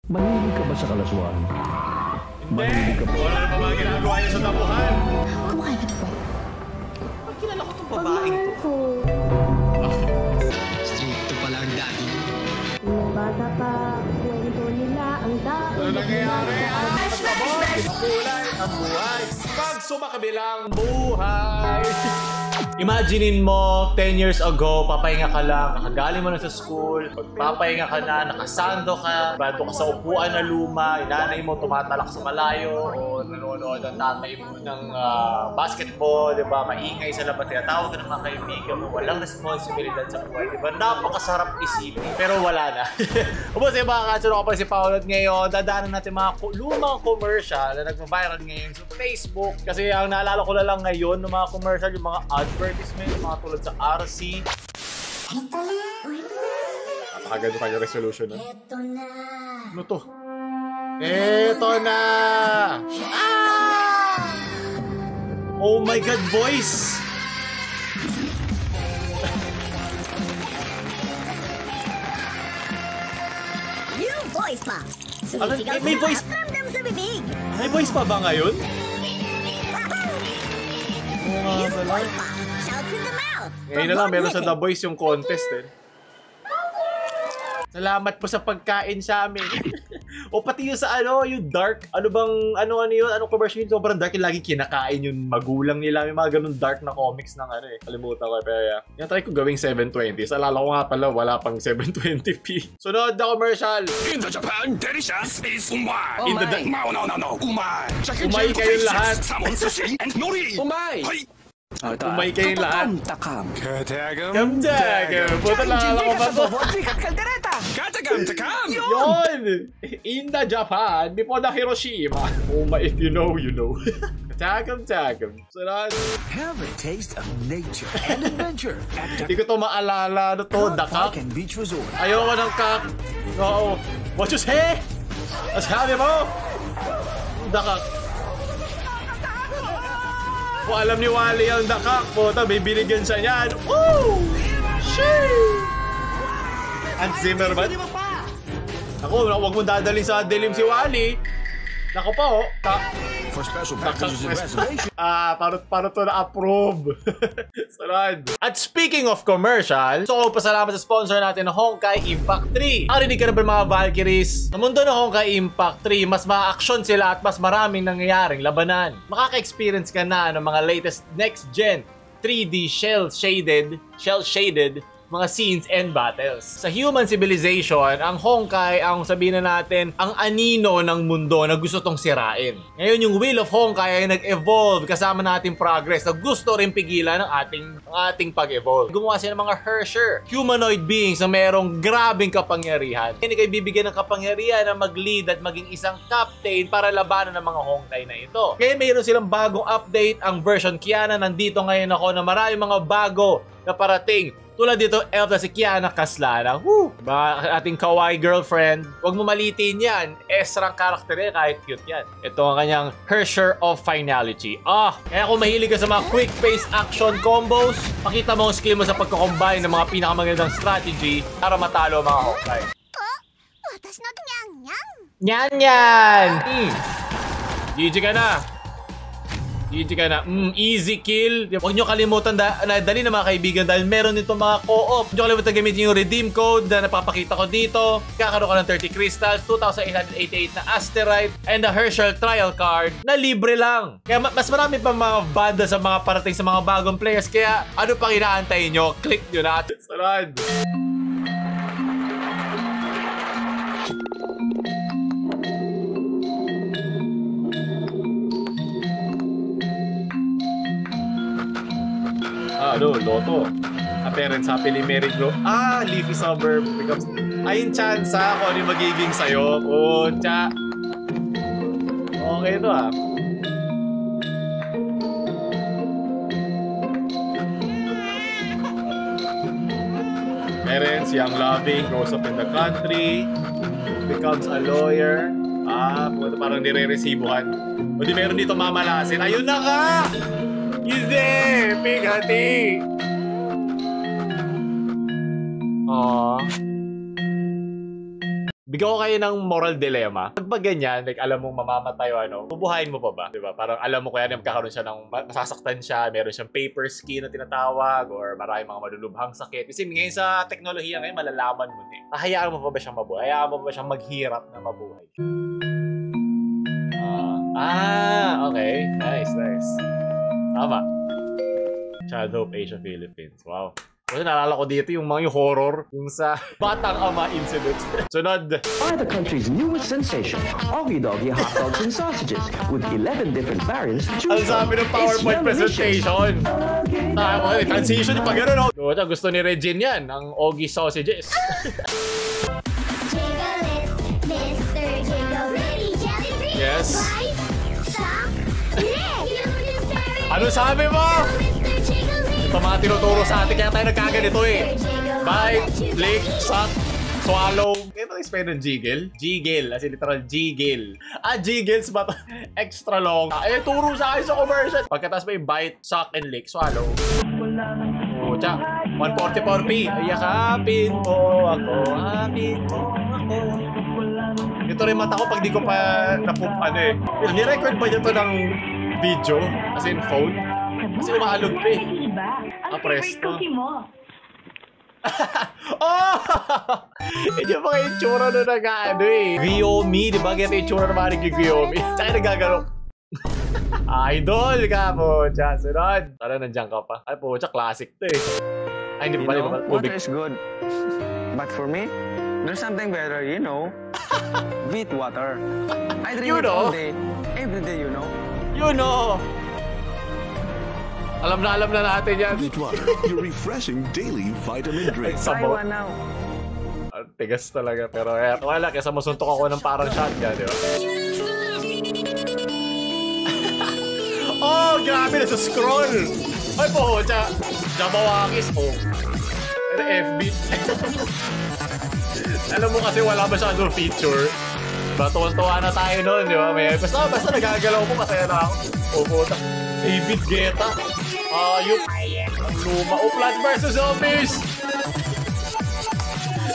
Mahilig ka ba sa kalaswaan? Mahilig ka ba? Wala na pa mga ginagawa niya sa tapuhan. Kumakain ka na po. Pag kilala ko itong babaeng to. Stricto pala ang daddy. Nung bata pa, kwento nila ang dami. Ano nangyayari? Kulay ang buhay. Pag sumakabilang buhay. Imaginein mo, 10 years ago, papahinga ka lang, kakagaling mo na sa school, papahinga ka na, nakasando ka, bato ka sa upuan na luma, inanay mo tumatalak sa malayo, o nanonood ang tatay mo ng basketball, di ba? Maingay sa labas, tinatawag ka ng mga kaibigan mo, walang responsibilidad sa buhay, di ba? Napakasarap isipin, pero wala na. Ubus yung mga katsuro ko pa si Paolo ngayon, dadaanan natin mga lumang commercial na nag-viral ngayon sa Facebook. Kasi ang naalala ko na lang ngayon ng mga commercial, yung mga advertisement, mga tulad sa RC. Napakaganda kanyang resolution, no? Ano to? Eto na! Ah! Oh my God, voice! New voice box. May voice? Ramdam sa bibig. May voice pa ba ngayon? New voice box. Shouts in the mouth. Ngayon na lang, meron sa The Voice yung contest eh. Salamat po sa pagkain sa amin. O pati yung sa yung dark, ano yun, anong commercial yun, sobrang dark yung lagi kinakain yung magulang nila, may mga ganun dark na comics ng kalimutan ko, pero yan try ko gawing 720, sa alala ko nga pala, wala pang 720p. Sunod na commercial. In the Japan, delicious is umai. In the no, umai. Umay kayong lahat. Salmon sushi and nori. Umay! Hay. Umay kayong lahat. Takam. Katagam. Kamtagam. Puta lang ako ba to? Katagam takam. Yun! In the Japan, before the Hiroshima. Umay, if you know, you know. Katagam. Sunod. Have a taste of nature and adventure at Hindi ko to maalala. Ano to? Dakak? Park and Beach Resort. Ayoko ng kak. Oo. What you say? Sabi mo? Dakak. Kung alam ni Wally ang dakak, puta, may binigyan siya niyan. Woo! Sheesh! Hans Zimmer ba? Ako, huwag mong dadalhin sa dilim si Wally. Nako pa, oh. For special packages and reservations. Paano to na-approve? Sunod. At speaking of commercial, so pasalamat sa sponsor natin na Honkai Impact 3. Narinig ka na ba mga Valkyries? Sa mundo ng Honkai Impact 3, mas ma-action sila at mas maraming nangyayaring labanan. Makaka-experience ka na ng mga latest next-gen 3D shell-shaded mga scenes and battles. Sa human civilization, ang Honkai, ang sabihin na natin, ang anino ng mundo na gusto tong sirain. Ngayon, yung Wheel of Honkai ay nag-evolve kasama nating progress na gusto rin pigilan ng ating pag-evolve. Gumawa sila ng mga Hersher, humanoid beings na merong grabing kapangyarihan. Hindi kayo bibigyan ng kapangyarihan na mag-lead at maging isang captain para labanan ng mga Honkai na ito. Kaya mayroon silang bagong update, ang version Kiana. Nandito ngayon ako na maraming mga bago na parating. Tulad dito, elf na si Kiana Kaslana. Woo! Diba, ating kawaii girlfriend. Huwag mo malitin yan. Esrang karakter yan, kahit cute yan. Ito ang kanyang Hersher of Finality. Kaya kung mahilig ka sa mga quick-paced action combos, pakita mo ang skill mo sa pagko-combine ng mga pinakamagandang strategy para matalo ang mga Honkai. Nyan! GG ka na! GG ka na. Easy kill. Huwag nyo kalimutan na dali na mga kaibigan dahil meron nito mga co-op. Huwag nyo kalimutan gamitin yung redeem code na napapakita ko dito. Kakaroon ka ng 30 crystals, 2,888 na asteroid, and a Herschel trial card na libre lang. Kaya mas marami pa mga banda sa mga parating sa mga bagong players. Kaya ano pang inaantay nyo? Click nyo na. Sunod. Loto. Appearance, happily married bro. Leafy suburb becomes... Ayun, chance kung ano yung magiging sa'yo. Pucha. Okay ito Parents, young loving, grows up in the country, becomes a lawyer. Parang nire-resibuhan. O di meron dito mamalasin. Ayun na ka! Easy! Pigati! Aww. Bigyan ko kayo ng moral dilemma. Pag ba ganyan, like alam mong mamamatay o ano, bubuhayin mo pa ba? Diba? Parang alam mo kaya na magkakaroon siya ng masasaktan siya, meron siyang paper skin na tinatawag, or maraming mga malulubhang sakit. Kasi ngayon sa teknolohiya ngayon, malalaman mo na eh. Hayaan mo pa ba siyang mabuhay? Hayaan mo pa ba siyang maghirap na mabuhay? Okay. Nice. Tama. Child Hope Asia Philippines. Wow. Kasi naalala ko dito yung mga horror, yung sa Batang Ama incident. Sunod. Are the country's newest sensation, Oggy Doggy hot dogs and sausages with 11 different variants to choose Ang sabi ng PowerPoint presentation. Transition yung pag gano'n. Gusto ni Regine yan, ang Oggy sausages. Yes. Ano sabi mo? Ito mga tinuturo sa atin, kaya tayo nagkaganito eh. Bite, lick, suck, swallow. Kaya ba explain ng jiggle? Jiggle, as in literal jiggle. Jiggles ba ito? Extra long. Turo sa akin sa commercial. Pagkatapos may bite, suck, and lick, swallow. Tsa, 144p. Yakapin mo ako, hapin mo ako. Ito rin mata ko pag di ko pa Ni-record ba ito ng video? As in phone? Kasi umaalog pa eh. Presto. Hindi yung mga itsura na Xiaomi, di ba? Ganito yung itsura na mga Xiaomi. Saka nagagano. Idol ka po, Tsa. Sunod. Tara, nandiyan ka pa. Ay po, Tsa, classic to eh. Ay, hindi pa pala. Water is good. But for me, there's something better, Beet water. I drink it all day. Every day, You know. Alam na natin yan. Beet water, your refreshing daily vitamin drink. Try one now. Tigas talaga. Pero wala, kesa masuntok ako ng parang shotgun, di ba? Grabe na sa scroll. Ay po, Jabawakis. Pero FB. Alam mo kasi wala masyadong feature. Diba, tuwan-tuwa na tayo nun, di ba? Basta nagagalaw ko, masaya na ako. Puta. David Guetta. Ayup. Ang luma. Plants vs. Zombies!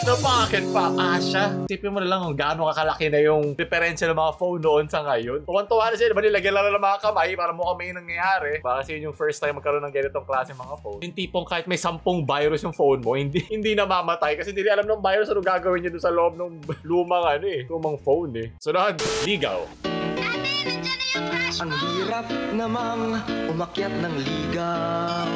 Napakit pa. Asya. Isipin mo na lang kung gaano kakalaki na yung diferensya ng mga phone noon sa ngayon. Tuwan-tuwa na sila. Diba nilagyan lang ng mga kamay para mukhang may nangyayari. Baka kasi yun yung first time magkaroon ng ganitong klase mga phone. Yung tipong kahit may 10 virus yung phone mo, hindi namamatay. Kasi hindi alam ng virus ano gagawin niya doon sa loob ng lumang phone eh. Sunod. Ligaw. Ang hirap namang umakyat ng ligaw.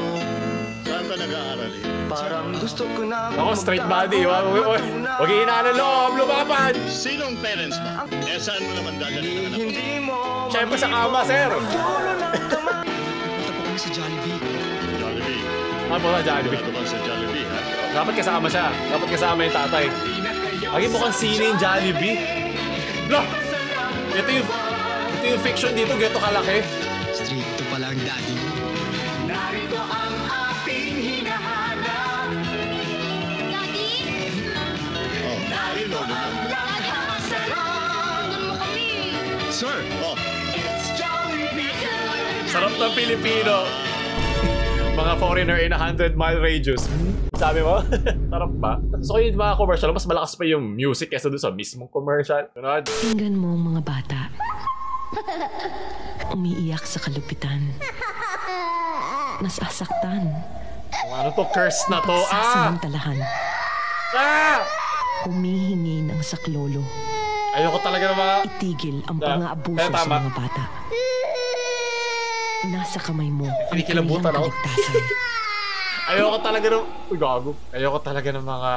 Saan ka nag-aaral eh? Parang gusto ko na straight body. Huwag hinaan ng loob. Lumapad. Sinong parents mo? Saan mo naman dadalhin ang anak mo? Siyempre sa kama, sir. Punta po kami sa Jollibee. Jollibee. Po sa Jollibee. Ito ba sa Jollibee, ha? Dapat kasama siya. Dapat kasama yung tatay. Lagi mukhang sine yung Jollibee. Ito yung fiction dito. Gato kalaki. Stricto pala ang daddy. Narito ang ating hinahanap. Daddy? Narito ang Doon mo kami. Sir! Sarap ng Pilipino. Mga foreigner in 100-mile radius. Sabi mo? Sarap ba? So yung mga commercial, mas malakas pa yung music kesa doon sa mismong commercial. Sunod. Tingnan mo ang mga bata. Umiiyak sa kalupitan. Nasasaktan. Ano to? Curse na to. Sasamantalahan. Humihingi ng saklolo. Ayoko talaga ng mga... Itigil ang pang-aabuso sa mga bata. Nasa kamay mo ang kinikilabutan ako. kaligtasan. Ayoko talaga ng... Uy, gago. Ayoko talaga ng mga...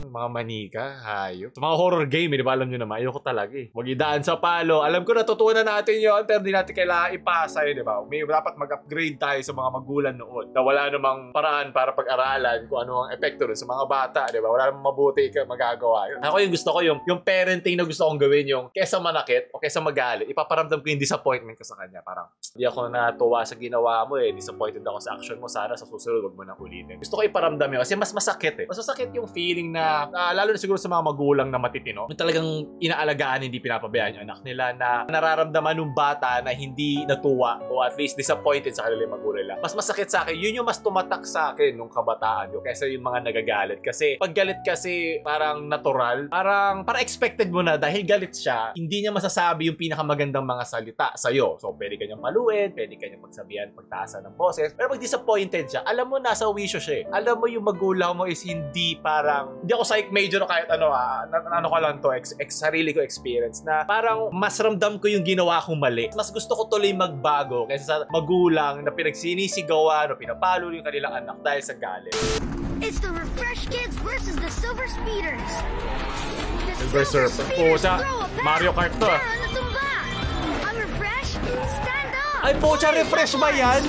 mga manika, hayop. Sa mga horror game, di ba alam nyo naman, ayoko talaga eh. Huwag idaan sa palo. Alam ko natutunan natin yun, pero di natin kailangan ipasa yun, di ba? May dapat mag-upgrade tayo sa mga magulang noon. Na wala namang paraan para pag-aralan kung ano ang epekto rin sa mga bata, di ba? Wala namang mabuti ka magagawa yun. Ako yung gusto ko, yung parenting na gusto kong gawin, yung kesa manakit o kesa magalit, ipaparamdam ko yung disappointment ko sa kanya. Parang, hindi ako natuwa sa ginawa mo eh. Disappointed ako sa action mo. Sana sa susunod susunod, wag mo nang ulitin. Gusto ko iparamdam yun kasi mas masakit eh. Mas masakit yung feeling na, lalo na siguro sa mga magulang na matitino, yung talagang inaalagaan, hindi pinapabayaan yung anak nila, na nararamdaman ng bata na hindi natuwa o at least disappointed sa kanilang magulang nila. Mas masakit sa akin, yun yung mas tumatak sa akin nung kabataan ko kaysa yung mga nagagalit. Kasi pag galit kasi parang natural, parang expected mo na dahil galit siya, hindi niya masasabi yung pinakamagandang mga salita sa'yo. So pwede kanyang paluin, pwede kanyang pagsabihan, pagtaasan ng boses. Pero pag disappointed siya, alam mo nasa wisyo siya eh. Alam mo yung magulang mo is hindi parang, hindi ako psych major o kahit ano ano ko lang to, sarili ko experience na parang mas ramdam ko yung ginawa kong mali. Mas gusto ko tuloy magbago kaysa sa magulang na pinagsinisigawan o pinapalo yung kanilang anak dahil sa galit. It's the Refresh Kids versus the Silver Speeders. Silver Surfer. Pucha, Mario Kart to. I'm Refresh, stand up! Ay, pucha, refresh ba yan?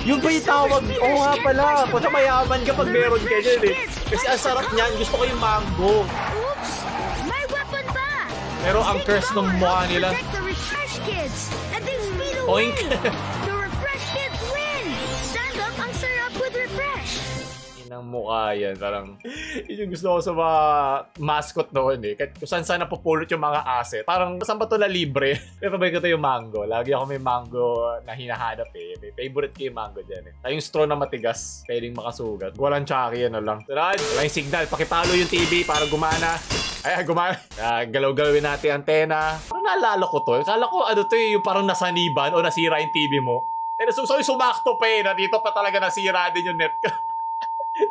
Yung ba yung tawag? Oo nga pala. Pucha, mayaman ka pag meron ka dyan eh. Kasi ang sarap niyan. Gusto ko yung mango. Oops! May weapon pa! Pero ang curse ng mukha nila. The Refresh Kids, and they speed Oink! The Refresh Kids win! Stand up ang sarap with Refresh! Inang mukha yan. Parang, yun yung gusto ko sa mga mascot noon eh. Kahit kung saan napupulot yung mga asset. Parang, saan ba ito na libre? Pero ba ko ito yung mango? Lagi ako may mango na hinahanap eh. May favorite ko yung mango dyan eh. Yung straw na matigas, pwedeng makasugat. Walang tsaki, ano lang. Sunod, wala yung signal. Pakipalo yung TV para gumana. Ay, gumana. Galaw-galawin natin antena. Parang naalala ko to. Kala ko ano to yung parang nasaniban o nasira yung TV mo. Pero so sumakto pa eh. Dito pa talaga nasira din yung net.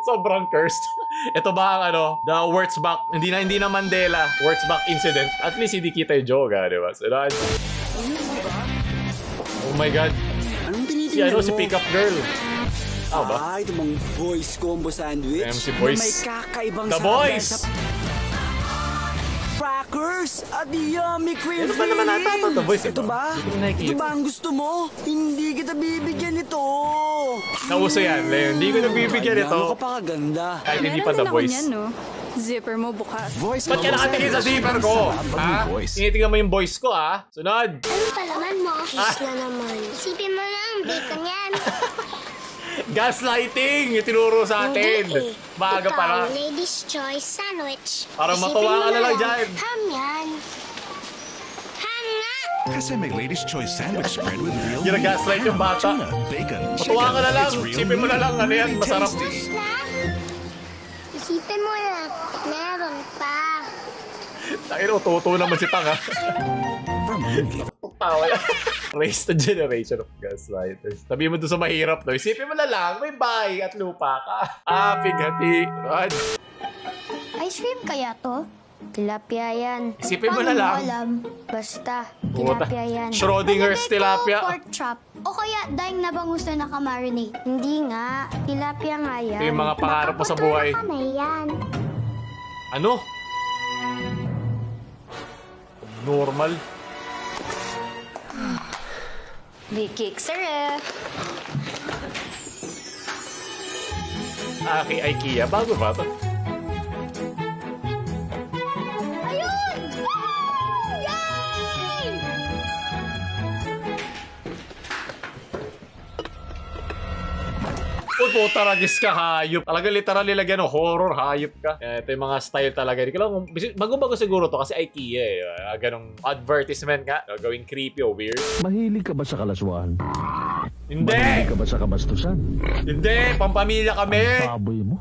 Sobrang cursed. Ito ba ang ano, the Wurzbach, hindi na Mandela, Wurzbach incident. At least hindi kita yung joke, di ba? So, oh my God. Anong tinitingnan Si ano, mo? si Pickup Girl. Ah ba? Ito mong voice combo sandwich. MC Boys. Na may kakaibang The sabaw Boys! sa crackers at yummy cream Ano ba naman nata The Boys? Ito ba? Hindi ko nakikita. Ito ba ang gusto mo? Hindi kita bibigyan ito. Nauso yan, Leon. Hindi ko nabibigyan ito. Ano ka pa kaganda? Kahit hindi pa The Boys. Zipper mo bukas. Voice Ba't ka nakatingin sa zipper ko? Ha? Tinitingnan mo yung voice ko, ha? Sunod! Ano palaman mo? Kiss na naman. Isipin mo lang, bacon yan. Gaslighting! Yung tinuro sa atin. Hindi eh. Maaga pa lang. Ikaw, Ladies' Choice Sandwich. Parang Isipin matuwa mo ka na lang dyan. Ham yan. Ham nga! Kasi may Ladies' Choice sandwich spread with real Gina-gaslight yung bata. tuna, bacon, Matuwa ka na lang. It's real Isipin mo na lang. Ano yan? Masarap. Tapos na. Isipin mo na. Meron pa. Tayo, tuto naman si Tang, ha? Tawa yan. Raise the generation of gaslighters. Sabihin mo doon sa mahirap, no? Isipin mo na lang, may bahay at lupa ka. Pighati. Rod. Ice cream kaya to? Tilapia yan. Isipin mo na lang. Paano mo alam? Basta, Puta. tilapia yan. Schrodinger's tilapia. Pork chop. O kaya, daing na bangus na nakamarinate. Hindi nga. Tilapia nga yan. Ito yung mga pangarap mo sa buhay. Baka putol na yan. Ano? Normal. Big cake, sir. Aki IKEA. Bago ba ito? Ayun! Yay! Puta, ragis ka, hayop. Talaga literal nilagyan ng horror, hayop ka. Ito yung mga style talaga. Hindi ko lang, bago-bago siguro to kasi IKEA eh. Ganong advertisement nga. Gawing creepy o weird. Mahilig ka ba sa kalaswaan? Hindi! Mahilig ka ba sa kabastusan? Hindi! Pampamilya kami! Baboy mo?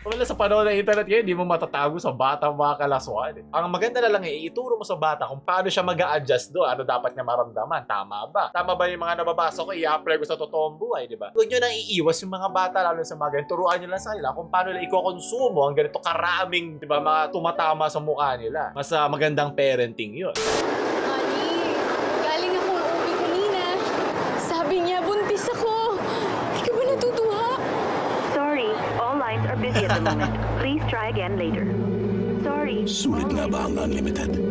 Wala sa panahon ng internet ngayon, hindi mo matatago sa bata mga kalaswaan. Ang maganda na lang ituro mo sa bata kung paano siya mag-a-adjust doon. Ano dapat niya maramdaman? Tama ba? Tama ba yung mga nababasa ko? I-apply ko sa totoong buhay, di ba? Huwag nyo nang iiwas yung mga bata, lalo sa mga ganyan. Turuan nyo lang sa kanila kung paano nila ikokonsumo ang ganito karaming, di ba, mga tumatama sa mukha nila. Mas magandang parenting yun. Honey, galing akong uwi kanina. Sabi niya, buntis ako. Hindi ka ba natutuwa? Sorry, all lines are busy at the moment. Please try again later. Sorry. Sulit nga ba ang unlimited?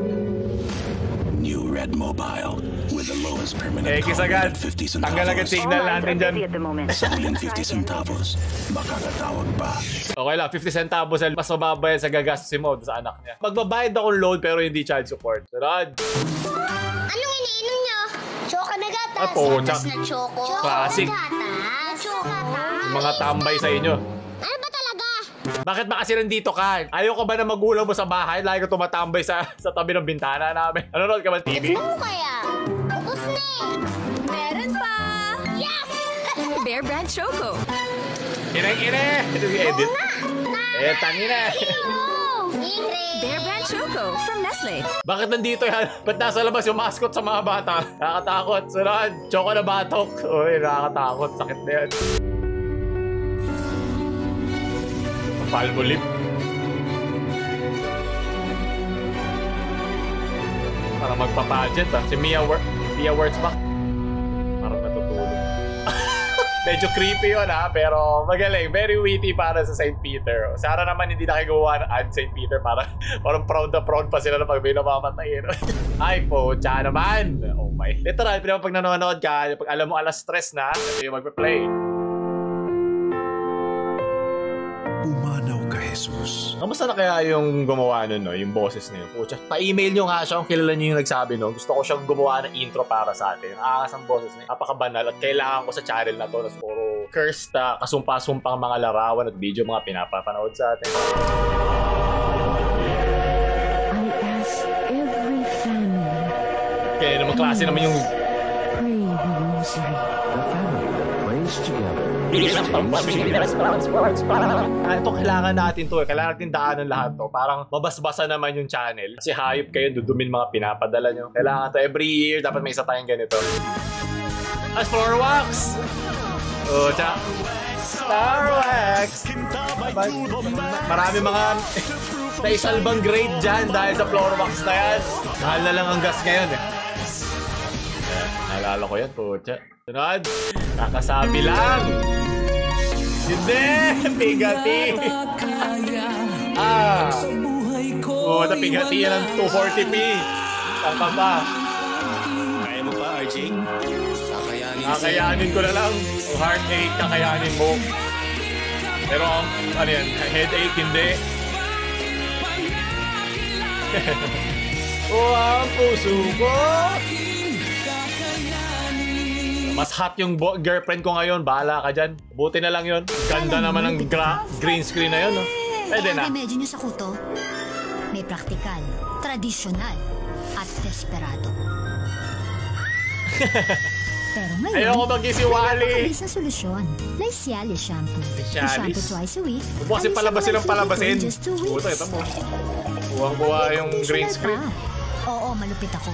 New Red Mobile with the lowest permanent Kiss agad. Tanggal agad signal natin dyan. Sa huling 50 centavos, makakatawag pa. Okay lang, 50 centavos mas mababa yan sa gagastusin mo sa anak niya. Magbabayad akong loan pero hindi child support. Rod. Anong iniinom nyo? Choco na gatas. Apo, Gatas na choco. Classic. Gatas. Choco gatas. Mga tambay sa inyo. Ano ba talaga? Bakit ba kasi nandito ka? Ayaw ka ba na magulang mo sa bahay? Lagi ka tumatambay sa tabi ng bintana namin. Nanonood ka ba TV? Ano kaya? Ubus na eh. Meron pa! Yes! Bear Brand Choco. Ineng-ine! Ito si Edit. Tangina. Bear Brand Choco from Nestle. Bakit nandito yan? Ba't nasa labas yung mascot sa mga bata? Nakakatakot. Sunod, Choco na batok. Uy, nakakatakot. Sakit na yan. Palmolive. Parang magpa-budget Si Mia Wurtzbach. Parang natutulog. Medyo creepy yun pero magaling. Very witty para sa St. Peter. Sana naman hindi nakagawa ng ad St. Peter. Parang proud na proud pa sila na pag may namamatay. Ay po, tiyan naman. Oh my. Literal, pag nanonood ka, pag alam mo alas stress na, ito yung magpa-play. Pumanaw ka, Jesus. Kamusta na kaya yung gumawa nun, yung boses na yun? Pucha, pa-email nyo nga siya kung kilala nyo yung nagsabi, no? Gusto ko siyang gumawa ng intro para sa atin. Nakakas ang boses niya. Napakabanal at kailangan ko sa channel na to na puro cursed, kasumpa-sumpang mga larawan at video mga pinapapanood sa atin. I ask every family. Kaya naman klase naman yung... Pray the rosary. The family that prays together. Ito kailangan natin to Kailangan natin daanan lahat to. Parang mabasbasa naman yung channel. Kasi hayop kayo, dudumin mga pinapadala nyo. Kailangan to every year. Dapat may isa tayong ganito. As floor wax! Oh, tsa. Star wax! Marami mga naisalbang grade dyan dahil sa floor wax na yan. Mahal na lang ang gas ngayon Naalala ko yan, pucha. Sunod, kakasabi lang. Hindi, pigati. Napigati yan ng 240p. Tama pa. Kaya mo pa, RJ? Kakayanin ko na lang. O heartache, kakayanin mo. Pero, ano yan, headache, hindi. Ang puso ko. Mas hot yung girlfriend ko ngayon. Bahala ka dyan. Buti na lang yun. Ganda naman ng green screen na yun. No? Pwede na. Remedyo nyo sa kuto. May praktikal, tradisyonal, at desperado. Pero ngayon, ayoko mag-isiwali. may sa solusyon. Lycialis shampoo. Lycialis? Shampoo twice a week. Buwasin palabasin ng palabasin. Just 2 weeks. Puta, ito mo. Buwang-buwa yung green screen. Oo, malupit ako.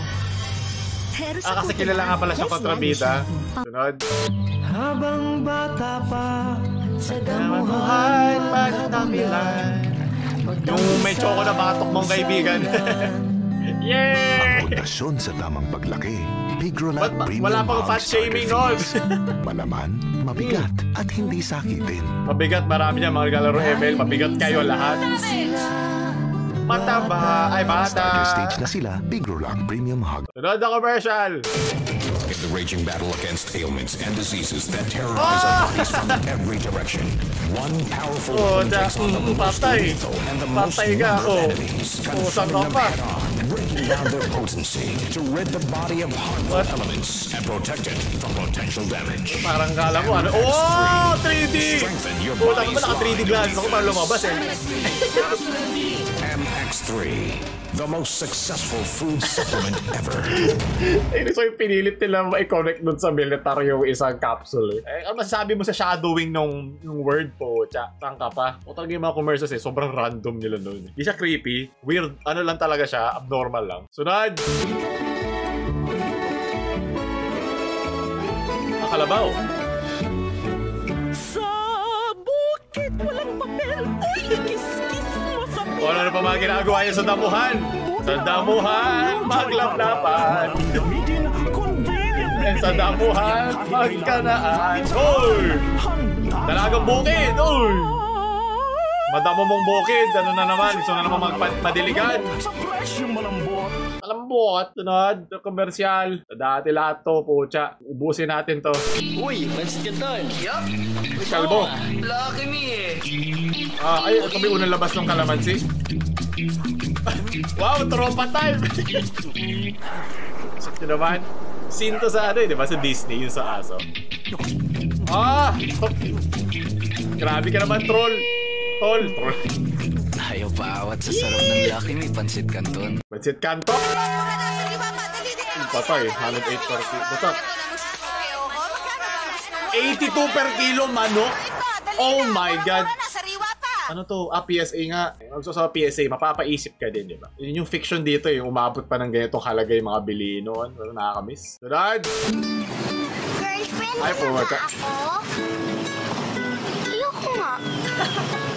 Pero sa kasi kilala nga pala siyang kontrabida. Sunod. Habang bata pa sa damuhan magtamilan. Yung may choco na batok mong kaibigan. Yay! Ang pundasyon sa tamang paglaki. Pigrolat Premium wala pang fat shaming nun. Malaman, mabigat, at hindi sakitin. Mabigat, marami niya mga galaro ML. Mabigat kayo lahat. Mataba ay bata. Starter stage na sila, Pigrolat Premium Hug. Sunod na commercial. In the raging battle against ailments and diseases that terrorize our bodies from every direction, one powerful weapon takes on the most lethal and the most murderous enemies, confronting them head-on, breaking down their potency to rid the body of harmful elements and protect it from potential damage. Parang kala mo ano? Oh, 3D! Puta ko ba naka 3D glasses ako para lumabas MX3, the most successful food supplement ever. So yung pinilit nila i-connect dun sa military yung isang capsule. Ano masasabi mo sa shadowing nung word po? Saan ka pa? O talaga yung mga commercials sobrang random nila nun. Hindi siya creepy. Weird. Ano lang talaga siya. Abnormal lang. Sunod! Kalabaw. Sa bukid walang papel. Uy, kiss-kiss mo sa O ano pa mga ginagawa niya sa damuhan? Sa damuhan, maglaplapan. Sa damuhan, magkanaan. Oy! Dalagang bukid! Oy! Madamo mong bukid. Ano na naman? Gusto na naman magpadiligan. Sa presyong malambot. Malambot. Tunod. Komersyal. Dati lahat to, pucha. Ubusin natin to. Uy, pansit ka tol. Yup. Uy, kalbo. Lucky me Ay, ito may unang labas ng kalamansi. Wow, tropa time. Sakto naman. Scene to sa ano eh, di ba? Sa Disney, yung sa aso. Ah! Stop! Grabe ka naman, troll! Troll! Ayaw pa awat sa sarap ng Lucky Me, Pansit Canton. Pansit Canton? Patay, 108 per kilo. Basta. 82 per kilo, manok? Oh my God! Ano to? Ah, PSA nga. So sa PSA, mapapaisip ka din, di ba? Yun yung fiction dito, yung umabot pa ng ganitong halaga yung mga bilino. Ano, nakakamiss. Dad! Girlfriend ay po, ba ako? Ayoko nga.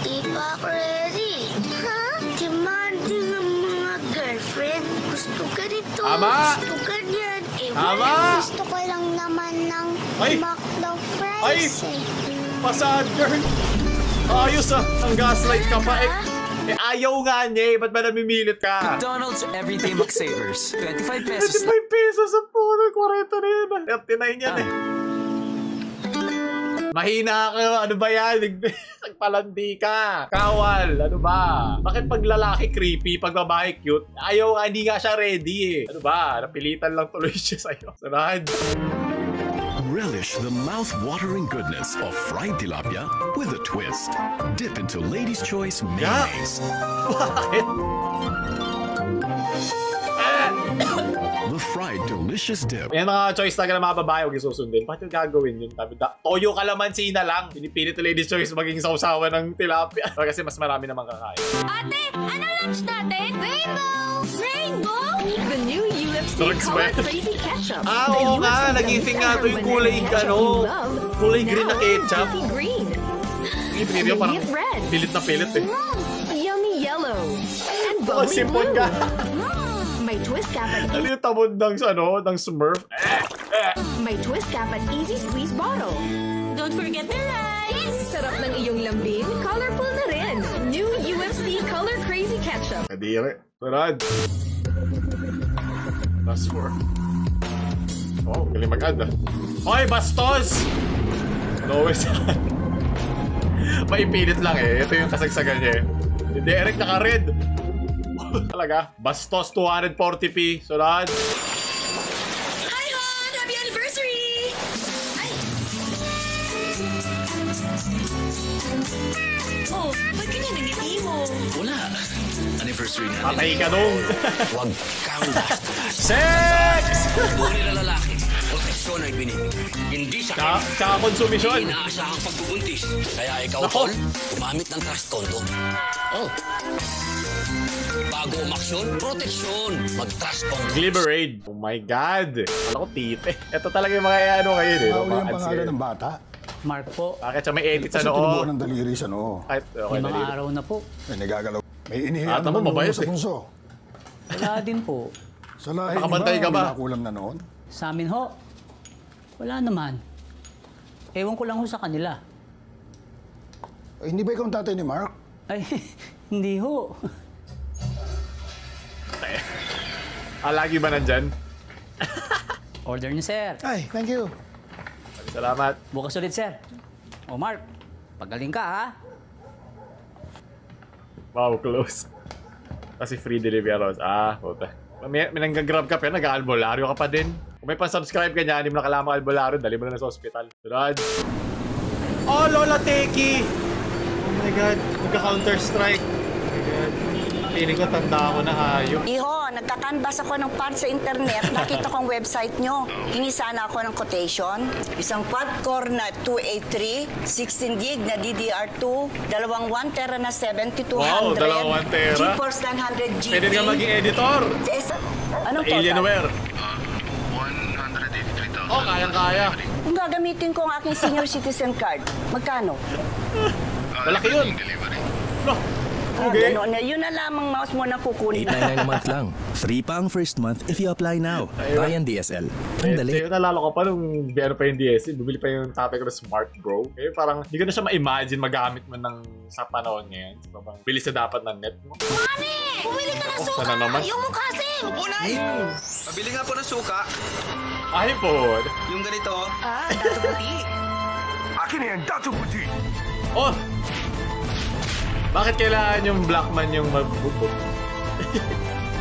Di pa ako ready. Ha? Demanding ang mga girlfriend. Gusto ka dito. Ama! Gusto ka niyan. Ama! Gusto ko lang naman ng McDo fries. Ay! Pasad, girl! Ayos ah! Ang gaslight ka pa eh! Ayaw nga niya eh! Ba't ba namimilit ka? McDonald's Everyday McSavers. 25 pesos. 25 pesos ang puno. 40 na yun. 39 yan eh. Mahina ka. Ano ba yan? Nagpalandi ka. Kawal. Ano ba? Bakit pag lalaki creepy, pag babae cute, ayaw nga, hindi nga siya ready eh. Ano ba? Napilitan lang tuloy siya sa'yo. Sarad. Relish the mouth-watering goodness of fried tilapia with a twist. Dip into Lady's Choice mayonnaise. Bakit? The fried delicious dip. Yan mga choice talaga ng mga babae, huwag isusundin. Bakit yung gagawin yun? Toyo kalamansi na lang. Pinipilit na Lady's Choice maging sausawan ng tilapia. Kasi mas marami namang kakain. Ate, ano lunch natin? Rainbow! Rainbow! The new UFC Color Crazy Ketchup. Ah, oo nga. Nag-ising nga ito yung kulay, ano, kulay green na ketchup. Green. Pinili parang pilit na pilit eh. Yummy yellow. And bubbly sipon ka. May twist cap at ano yung tabod ng, ng Smurf? May twist cap at easy squeeze bottle. Don't forget the rice! Sarap ng iyong lambing, colorful na rin. New UFC Color Crazy Ketchup. Kadiri. Sarad. Last 4. Oh, galing mag-add ah. Hoy, bastos! Lowest. Maipilit lang eh. Ito yung kasagsagan niya eh. Yung Derek naka-red. Talaga. Bastos 240p. Sarad. Hi, Hon! Happy anniversary! Ay! Oh, ba't ganyan nangiti mo? Wala. Anniversary natin. Patay ka nung. Huwag kang bastos. Sex! Tunay na lalaki. Proteksyon ay binibigay. Hindi sa Tsaka konsumisyon. inaasahang pagbubuntis. Kaya ikaw, Tol, gumamit ng trust condo. Oh. Bago umaksyon, proteksyon. Mag-trust condo. Gliberade. Oh my God. Alam ko, tite. Ito talaga yung mga ano kayo eh. Ano yung pangalan ng bata? Mark po. Bakit siya may edit sa noo? Kasi tinubuan ng daliri sa noo. Kahit, okay, may mga araw na po. May nagagalaw. May inihiyaan mo mabayos sa punso. Wala din po. Sa lahi Nakabantay ka ba? May nakulam na noon? Sa amin ho. Wala naman. Ewan ko lang ho sa kanila. Ay, hindi ba ikaw ang tatay ni Mark? Ay, hindi ho. Lagi ba nandyan? Order niyo, sir. Ay, thank you. Salamat. Bukas ulit, sir. O, Mark, pagaling ka, ha? Wow, close. Kasi free delivery allows. Ah, puta. May nang-grab ka pero nag-albularyo ka pa din. Kung may pa-subscribe ka niya, hindi mo na kailangan mag-albularyo, dali mo na sa hospital. Surad. Oh, Lola Teki! Oh my God, magka-counter-strike. Oh my God. Piling ko, tanda ako na hayop. Iho, nagkakanbas ako ng parts sa internet. Nakita kong website nyo. Hingi sana ako ng quotation. Isang quad-core na 283, 16 gig na DDR2, dalawang 1 tera na 7200. Wow, dalawang 1 tera? GeForce 900 GB. Pwede ka maging editor. Anong total? Alienware. 183,000. Oh, kayang-kaya. Kung gagamitin ko ang aking senior citizen card, magkano? Malaki yun. No. Okay. Yun na lamang mouse mo na kukunin. 899 a month lang. Free pa ang first month if you apply now. Bayan DSL. Ang dali. Nalala ko pa nung ano pa yung DSL, bumili pa yung tatay ko na Smart Bro. Eh, parang hindi ko na siya ma-imagine magamit mo sa panahon ngayon. So, bilis na dapat ng net mo. Mami! Bumili ka ng suka! Sana naman. Yung mukha kasing! Unay! Pabili nga po ng suka. Ay po. Yung ganito. Dato Puti. Akin na yan, Dato Puti! Oh! Bakit kailangan yung Blackman yung magbubot?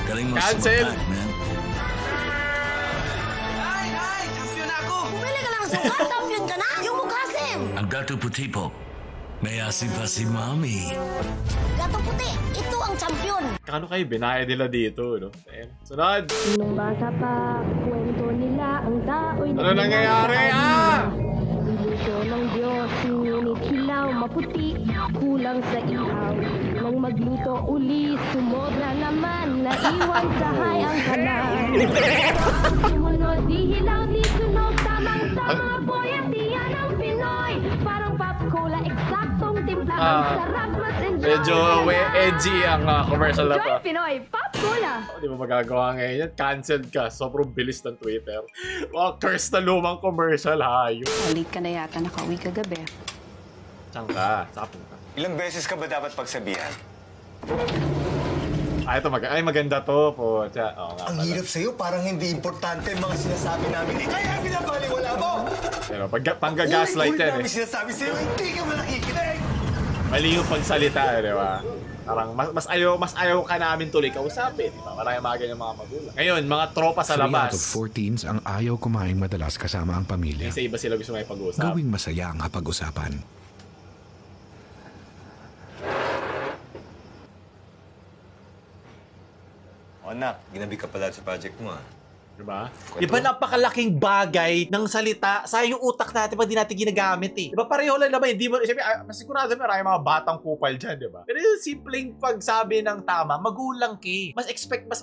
Galing mo Cancel! Bumili ka lang suka, champion ka na! Yung mukasim! Ang gato puti po. May asin pa si Mami. Gato puti, ito ang champion! Kano kayo binaya nila dito, no? Ayan. Sunod! Nung bata pa, kwento nila ang tao'y ano nangyayari? Iluso ng Diyos, ngunit hilaw maputi, kulang sa ihaw. Nang magluto uli, sumobra naman, naiwan sa hayang kalan. Sumunod, di hilaw, di sunog, tamang-tama, boy, at iyan ang Pinoy. Parang pop cola, eksaktong timpla, ang sarap, mas enjoy. Medyo edgy ang commercial na to. Joy Pinoy, pop cola. Di mo magagawa ngayon yan. Cancelled ka. Sobrang bilis ng Twitter. Wow, curse na lumang commercial, hayo. Late ka na yata, nakauwi kagabi. Saan ka? Sapong ka. Ilang beses ka ba dapat pagsabihan? Ito ay maganda to po. Oo nga Ang pala. hirap sa'yo, parang hindi importante ang mga sinasabi namin. Kaya pinapaliwala mo! Pero panggagaslight yan namin sinasabi sa'yo, hindi ka ba nakikinig? Mali yung pagsalita, di ba? Parang mas ayaw ka namin tuloy kausapin, di ba? Maraming mga ganyan mga magulang. Ngayon, mga tropa sa 3 labas. out of 4 teens ang ayaw kumain madalas kasama ang pamilya. Sa iba sila gusto may pag-uusap. Gawing masaya ang hapag-usapan. O anak, ginabi ka pala sa project mo Diba? Diba napakalaking bagay ng salita? Sayang yung utak natin pa di natin ginagamit eh. Diba pareho lang naman, hindi mo, siyempre, masigurado maraming mga batang kupal dyan, diba? Pero yung simpleng pagsabi ng tama, magulang ki. Mas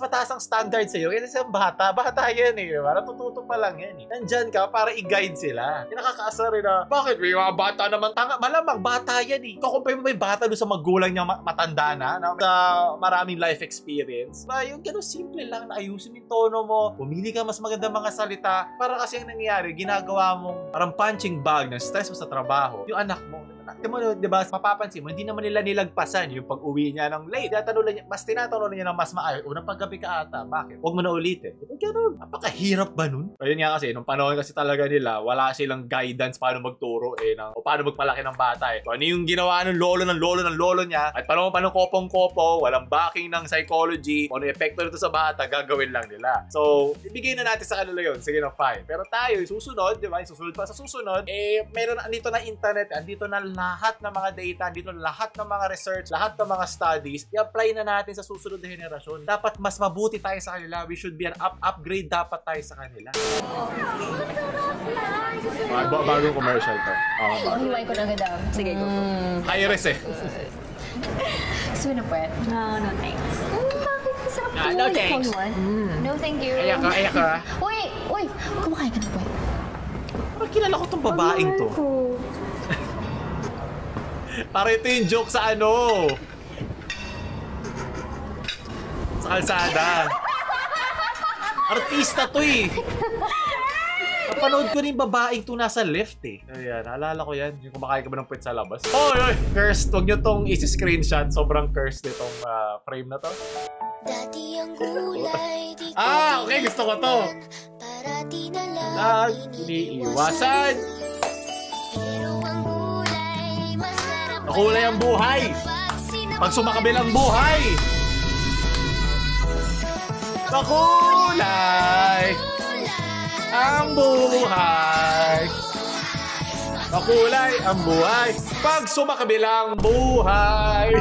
mataas ang standard sa'yo. Kasi sa bata yan eh, diba? Natututo pa lang yan eh. Nandyan ka para i-guide sila. Yung nakakaasar rin na, bakit may mga bata naman? Malamang bata yan eh. Kukumpay mo may bata doon sa magulang niya matanda na maraming life experience. Diba? Yung gano'n simple lang na ayusin yung tono mo, pumili ka mas maganda mga salita. Para kasi ang nangyayari, ginagawa mong parang punching bag ng stress mo sa trabaho. Yung anak mo, diba, mapapansin mo, hindi naman nila nilagpasan yung pag-uwi niya ng late. Mas tinatanong niya ng mas maayos. Unang paggabi ka ata, bakit? Huwag mo na ulitin. Ganun, napakahirap ba nun? Ayun nga kasi, nung panahon kasi talaga nila, wala silang guidance paano magturo o paano magpalaki ng bata eh. So, ano yung ginawa ng lolo niya, at panahon pa ng kopong-kopo, walang backing ng psychology, kung ano yung epekto nito sa bata, gagawin lang nila. So, ibigay na natin sa kanila yun. Sige na, fine. Pero tayo, susunod, di ba? Susunod pa sa susunod, meron andito na internet, andito na lahat ng mga data, andito na lahat ng mga research, lahat ng mga studies, i-apply na natin sa susunod na henerasyon. Dapat mas mabuti tayo sa kanila. We should be an upgrade dapat tayo sa kanila. Bagong commercial to. Ihiway ko na agad. Sige, go. Iris eh. Gusto na puwet? No, thanks. Bakit? Masarap to. No, thanks. No, thank you. Ayak ka. Uy! Kumakain ka na puwet. Parang kilala ko tong babaeng to. Para ito yung joke sa sa kalsada. Artista to eh. Napanood ko rin babaeng to nasa left eh. Ayan, naalala ko yan. Yung kumakain ka ba ng puwet sa labas? Oy! Cursed. Huwag nyo tong isi-screenshot. Sobrang cursed itong frame na to. Dati ang gulay, di ko okay. Gusto ko to. para di na lang iniiwasan. Pero ang gulay, masarap Makulay ang buhay. Pag sumakabilang buhay. Makulay ang buhay. Makulay ang buhay. Pag sumakabilang buhay.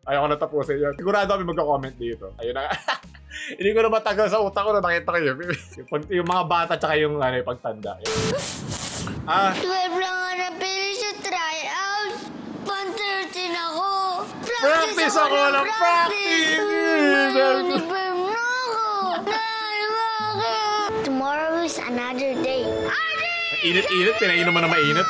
Ayaw ko na tapusin yan. Sigurado kami magka-comment dito. Ayun na nga. Hindi ko na matagal sa utak ko na nakita ko yun. Yung mga bata tsaka yung pagtanda. 12 lang nga napili sa tryout. 113 ako. Practice ako ng practice! Uniform na ako. Tomorrow is another day. Init-init, pinainom mo na mainit.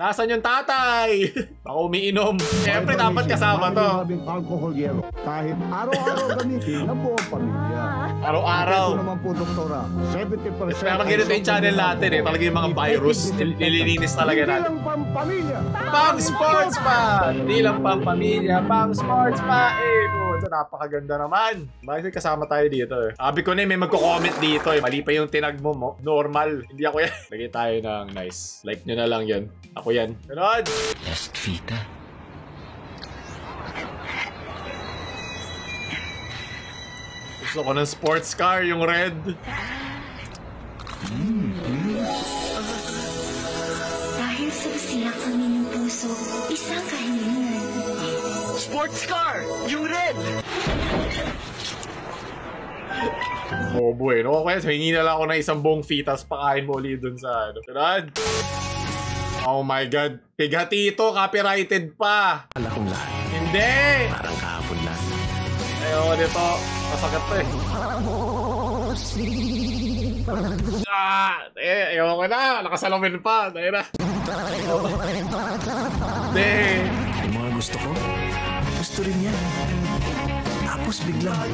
Nasaan yung tatay? Ako umiinom. Siyempre, dapat kasama to. Alcohol yellow. Kahit araw-araw gamitin ng buong pamilya. Araw-araw. Ito naman po, doktora. 70%. Pero ganito yung channel natin eh. Talaga yung mga virus. Nililinis talaga natin. Hindi lang pampamilya. Pang sports pa! Hindi lang pampamilya. Pang sports pa eh. Ito, napakaganda naman. Bakit kasama tayo dito eh. Sabi ko na may magko-comment dito eh. Mali pa yung tinag mo. Normal. Hindi ako yan. Lagay tayo ng nice. Like nyo na lang yan. Ako yan. Ganun! Best Vita. Gusto ko ng sports car, yung red. puso, isang kahilingan. Sports car! Yung red! Bobo eh. No? Kaya hingi na lang ako ng isang buong fetus pakain mo ulit dun sa ano. Tirad. Oh my God. Pigatito, copyrighted pa. Alam kong lahat. Hindi! Parang kahapon lang. Ayoko dito. Masakit to eh. Ayoko na. Nakasalamin pa. Dahil na. Hindi. Yung mga gusto ko, gusto rin yan. Tapos biglang...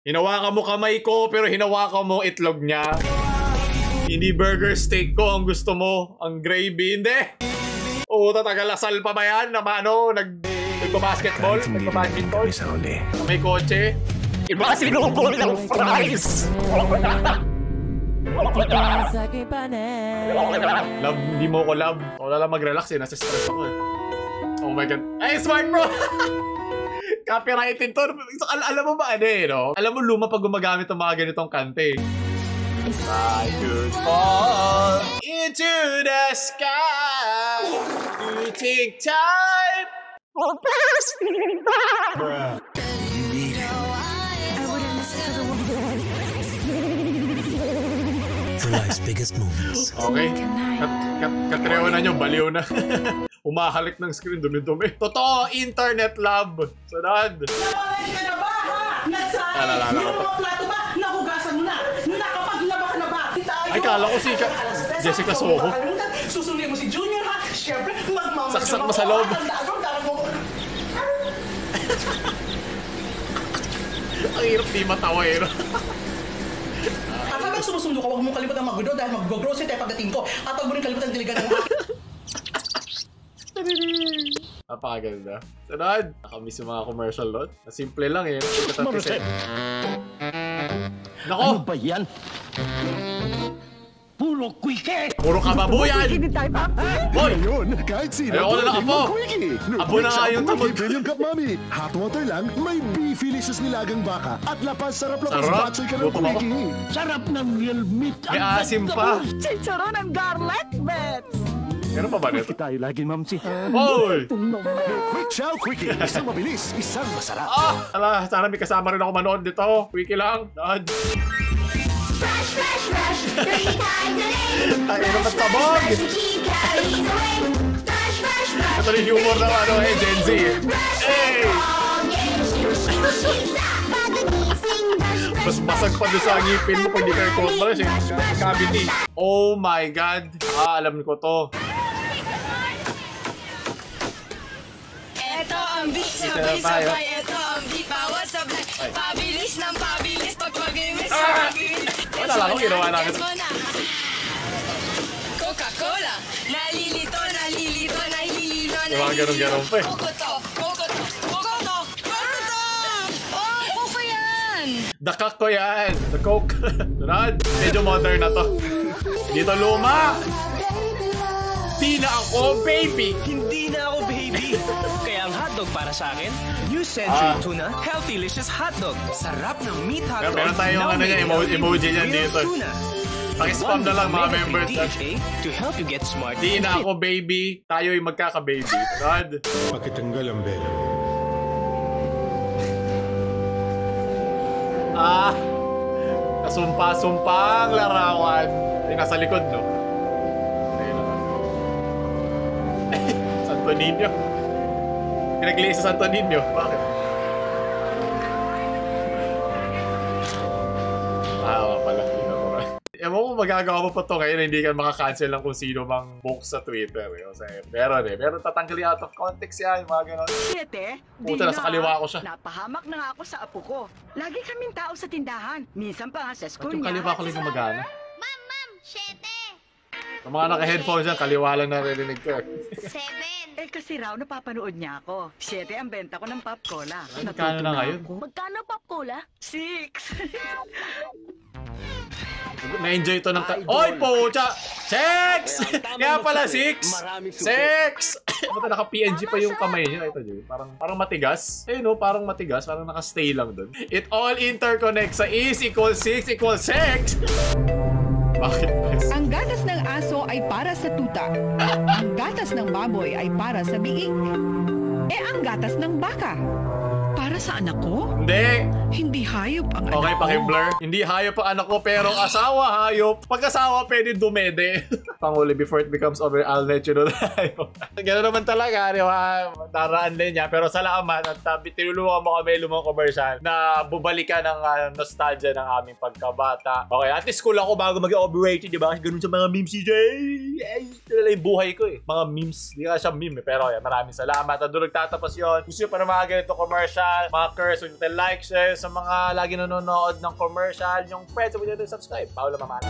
Hinawakan mo kamay ko, pero hinawakan mo itlog niya. Hindi burger steak ko ang gusto mo. Ang gravy. Hindi! Oo, tatagalasal pa ba yan? Na ano, nagpa-basketball? Nagpa-badminton? May kotse? Iba kasi sinubo ng fries! Love, hindi mo ko love. Wala lang mag-relax eh. Nasa stress ako eh. Oh my God. Ay, smart bro! Copyrighted to. Alam mo ba ano eh, no? Alam mo luma pag gumagamit ng mga ganitong kante. I could fall into the sky. You take time. Bruh. For life's biggest moments. Okay. Katrewa na nyo, baliw na. Umahalik ng screen, dumi-dumi. Totoo, internet love. Sunod. Nawalay ka na ba, ha? Nasaan? Yung mga plato ba? Nahugasan mo na. Nakapaglaba ka na ba? Ay, kala ko si Jessica Soho. Susundin mo si Junior, ha? Siyempre, magmamagod. Saksak mo sa loob. Ang hirap di matawa eh, no? At habang sumusundo ka, huwag mong kalimutan mag-grow dahil mag-grocery tayo pagdating ko. At huwag mo rin kalimutan diligan ng Napakaganda. Sunod. Nakamiss yung mga commercial lot. Simple lang eh. Nako! Ano ba yan? Puro quickie! Puro kababuyan! Hoy! Ngayon, kahit sino, ayoko na lang apo! Abo na nga yung tamod. Premium Cup Mami. Hot water lang, may beefy-licious nilagang baka. At lapas, sarap-lapas batsoy ka ng quickie. Sarap ng real meat. May asim pa. Chicharon ng garlic, bet! Meron pa ba nito? Tayo lagi, Mamsi. Hoy! Quick Chow Quickie. Isang mabilis, isang masarap. Ala, sana may kasama rin ako manood dito. Quickie lang. Dad. Fresh, fresh, fresh, 3 times a day. Ay, ano ba't sabog? Keep calories away. Fresh, fresh, fresh. Ito rin humor ng ano eh, Gen Z. Hey! Mas basag pa doon sa ngipin mo pag di ka i-control eh. Cavity. Oh my God. Alam ko to. Ito ang beat, sabay-sabay. Ito ang beat, bawat sablay. Pabilis ng pabilis, pag mag-imis, pabilis. Wala lang ako ginawa namin. Coca-Cola, nalilito, nalilito, nahihilo, Yung mga ganun-ganun pa eh. Kokoto, kokoto, kokoto, kokoto! Oh, koko yan! Dakak ko yan. The Coke. Sunod. Medyo modern na to. Dito luma. Di na ako, baby. Hindi na ako, baby. Kaya ang hotdog para sa akin, New Century Tuna Healthy-licious Hotdog. Sarap ng meat hotdog. Meron tayong ano niya, emoji niyan dito. Paki-spam na lang mga members. To help you get smart. Di na ako, baby. Tayo'y magkaka-baby. Sunod. Pakitanggal ang belo. Kasumpa-sumpang larawan. Ay, nasa likod, no? Santo Niño. Pinagliis sa Santo Niño. Bakit? Pala. Ewan ko magagawa mo pa to ngayon, hindi ka makakancel lang kung sino mang book sa Twitter. Kasi meron eh. Pero tatanggalin out of context yan, mga ganon. Puta, nasa kaliwa ko siya. Napahamak na nga ako sa apo ko. Lagi kaming tao sa tindahan. Minsan pa nga sa school niya. Yung kaliwa ko lang gumagana. Ma'am, 7. Yung mga naka-headphones yan, kaliwa lang narinig ko. 7. Eh kasi raw napapanood niya ako. 7 ang benta ko ng pop cola. Magkano na ngayon? Magkano pop cola? 6. Na-enjoy ito ng... Oy, pocha! Sex! Kaya pala 6! Sex! Ba't naka-PNG pa yung kamay niya? Ito, Joy. Parang matigas. Ayun, no? Parang matigas. Parang nakastay lang dun. It all interconnects sa is equals 6 equals sex! Bakit? Ang gatas ng aso ay para sa tuta. Ang gatas ng baboy ay para sa biik. Eh, ang gatas ng baka, para sa anak ko? Hindi. Hindi hayop ang anak Okay, ko. paki-blur. Hindi hayop ang anak ko, pero asawa hayop. Pag-asawa, pwede dumede. Panguli before it becomes over, I'll let you know. Gano'n naman talaga, di ba? Daraan din niya. Pero salamat at tinulungan mo kami lumang commercial na bubalikan ng nostalgia ng aming pagkabata. Okay, at least cool ako bago mag-overrated, di ba? Kasi ganun sa mga memes si Jay. Ito na yung buhay ko eh. Mga memes. Hindi ka siya meme eh. Pero yan, maraming salamat. At doon nagtatapos yun. Gusto nyo pa na mga ganito commercial, mga curse, huwag nyo like, share sa mga lagi nanonood ng commercial, yung friends, huwag nyo subscribe. Paolo Mamala.